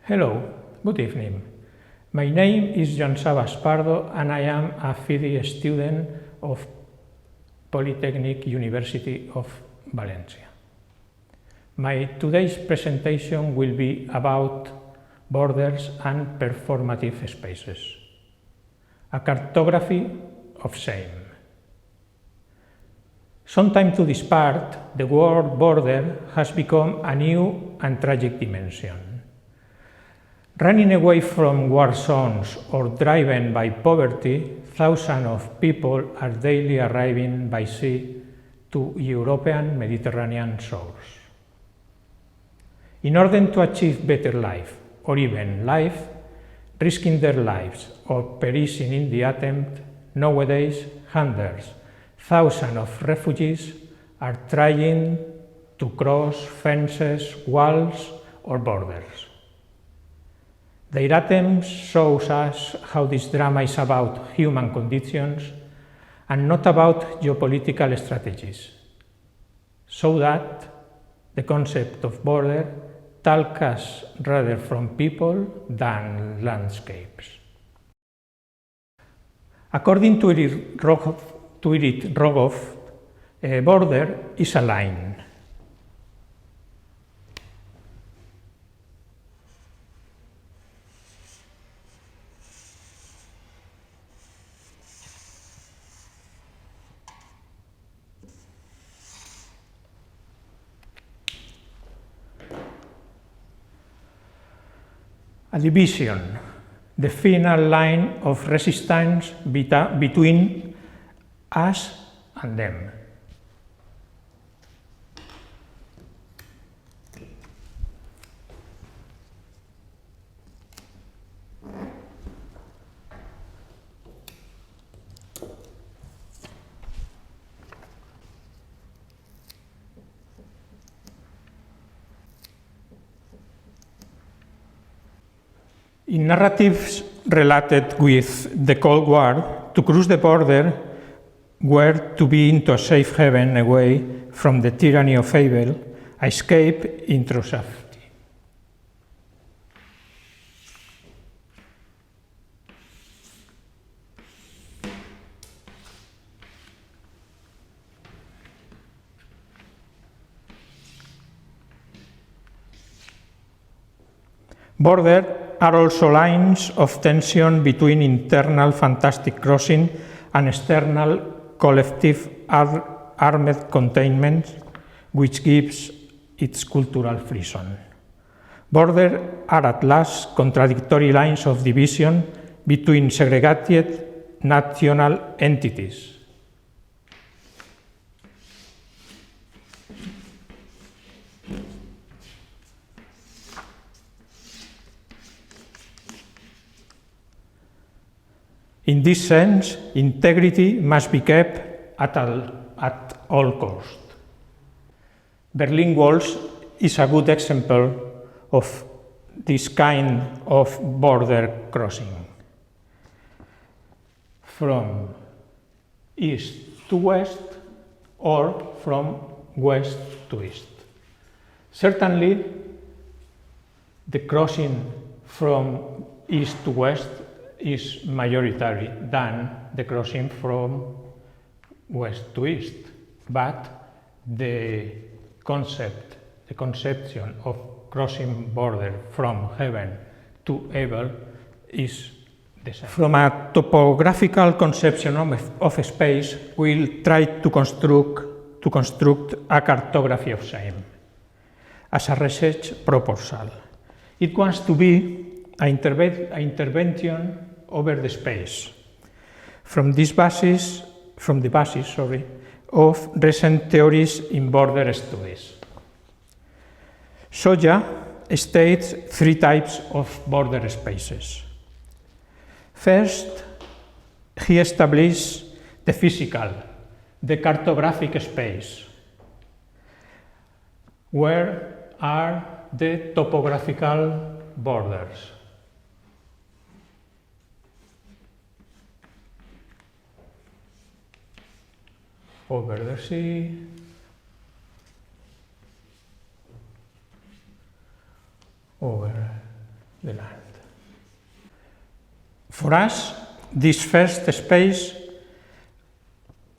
Hello, good evening. My name is Joan-Sabas Pardo and I am a FIDI student of Polytechnic University of Valencia. My today's presentation will be about borders and performative spaces. A cartography of shame. Sometime to this part, the word border has become a new and tragic dimension. Running away from war zones or driven by poverty, thousands of people are daily arriving by sea to European Mediterranean shores. In order to achieve better life, or even life, risking their lives or perishing in the attempt, nowadays hundreds, thousands of refugees are trying to cross fences, walls, or borders. Their attempts shows us how this drama is about human conditions and not about geopolitical strategies, so that the concept of border talks us rather from people than landscapes. According to Eric Rogoff, a border is a line. A division, the final line of resistance between us and them. In narratives related with the Cold War, to cross the border were to be into a safe haven away from the tyranny of evil, a escape into safety. Border are also lines of tension between internal fantastic crossing and external collective armed containment, which gives its cultural frisson. Borders are at last contradictory lines of division between segregated national entities. In this sense, integrity must be kept at all costs. Berlin Walls is a good example of this kind of border crossing. From east to west or from west to east. Certainly, the crossing from east to west is majoritary than the crossing from west to east, but the conception of crossing border from heaven to evil is the same. From a topographical conception of space, we'll try to construct a cartography of shame as a research proposal. It wants to be an intervention over the space, from the basis of recent theories in border studies. Soja states three types of border spaces. First, he established the physical, the cartographic space, where are the topographical borders. Over the sea, over the land. For us, this first space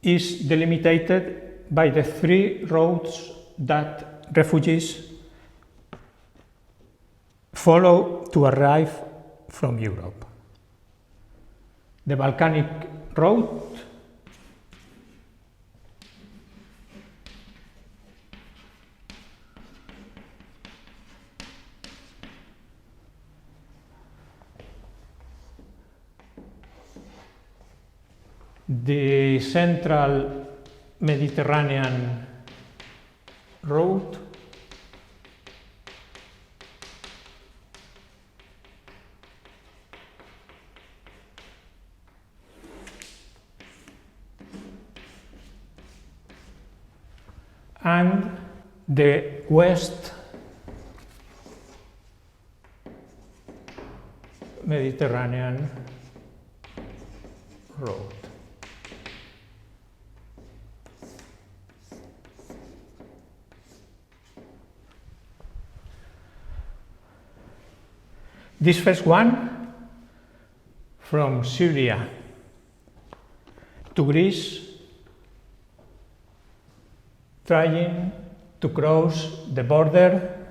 is delimited by the three roads that refugees follow to arrive from Europe. The Balkanic road, the Central Mediterranean road, and the West Mediterranean road. This first one, from Syria to Greece, trying to cross the border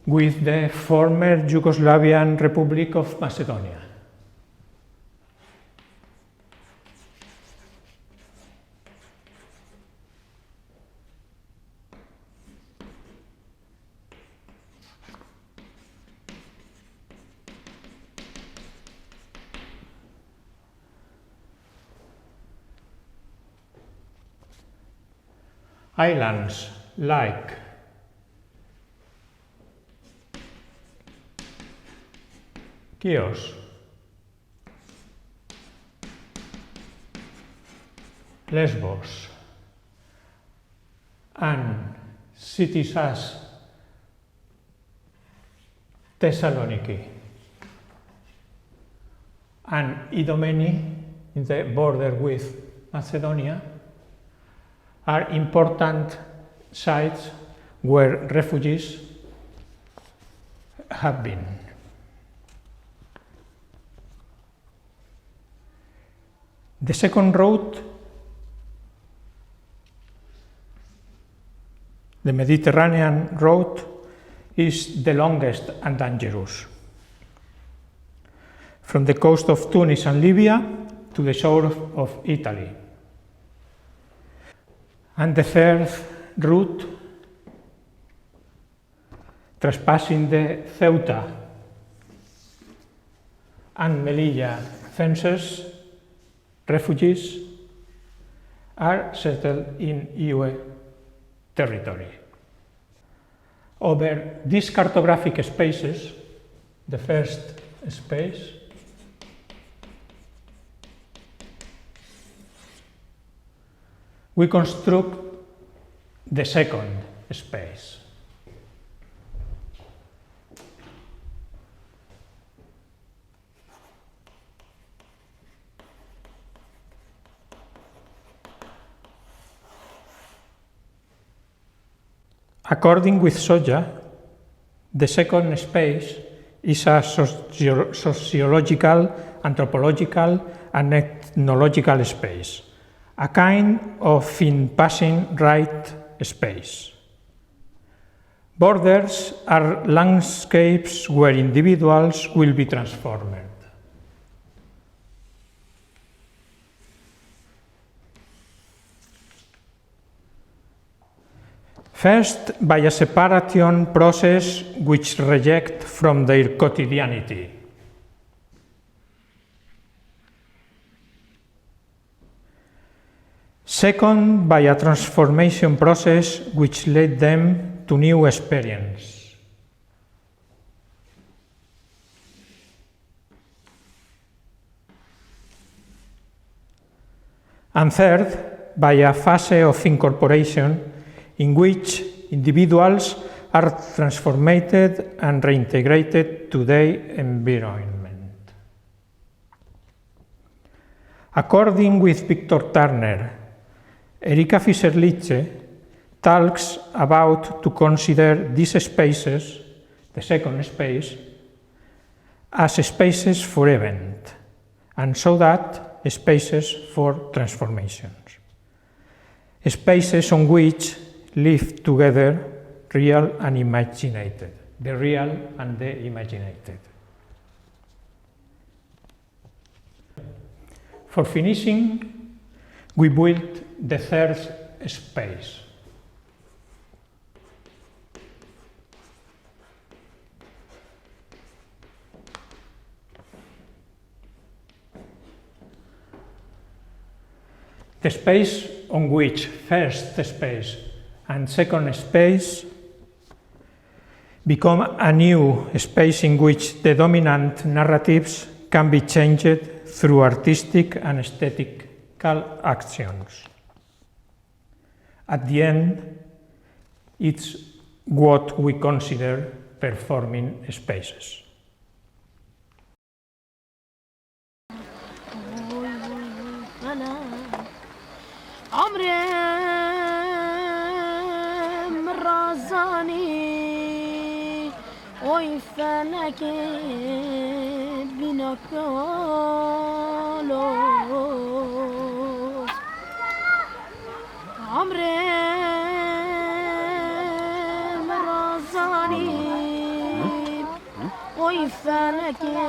with the former Yugoslavian Republic of Macedonia. Islands like Chios, Lesbos, and cities as Thessaloniki and Idomeni in the border with Macedonia are important sites where refugees have been. The second route, the Mediterranean road, is the longest and dangerous. From the coast of Tunis and Libya to the shore of Italy. And the third route, trespassing the Ceuta and Melilla fences, refugees are settled in EU territory. Over these cartographic spaces, the first space, we construct the second space. According with Soja, the second space is a sociological, anthropological, and ethnological space, a kind of in-passing right space. Borders are landscapes where individuals will be transformed. First, by a separation process which rejects from their quotidianity. Second, by a transformation process which led them to new experience. And third, by a phase of incorporation in which individuals are transformed and reintegrated to their environment. According with Victor Turner, Erika Fischer-Litzsche talks about to consider these spaces, the second space, as spaces for event, and so that spaces for transformations. Spaces on which live together real and imaginated, the real and the imaginated. For finishing, we built the third space. The space on which first space and second space become a new space in which the dominant narratives can be changed through artistic and aesthetical actions. At the end, it's what we consider performing spaces. Oy feleke binakalos Amre merazani Oy feleke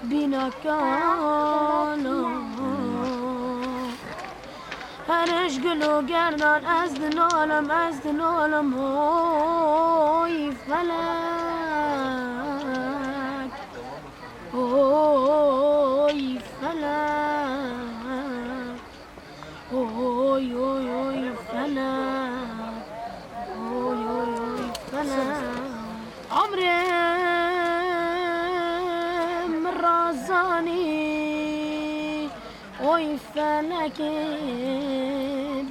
binakalos هرش گلو گردان از دنالم های فلک های فلک های فلک های فلک عمرم رازانی oy feleke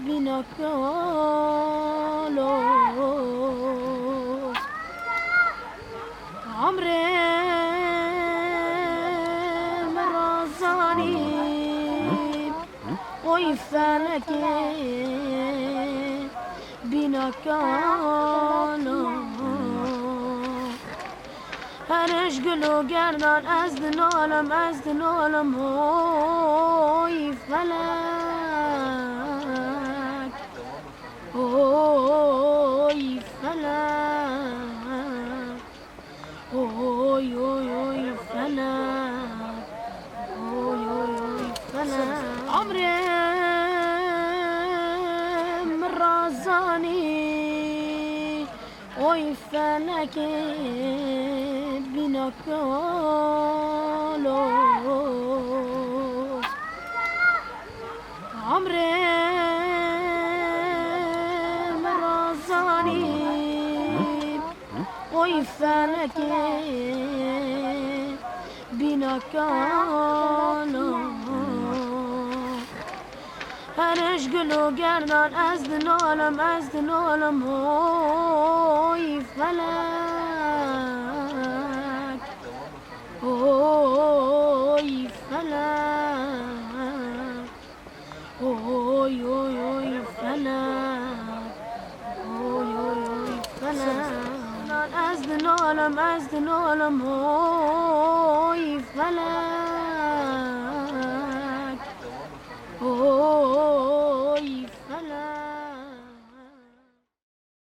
binakalos amrem razani oy feleke binakalos هرش گلو گردان از دنالم های فلک های فلک های فلک های فلک عمرم رازانی oy feleke binakalos amrem razani oy feleke binakalos هرش گلو گردان از دنالم های فلک های فلک های فلک های فلک از دنالم های فلک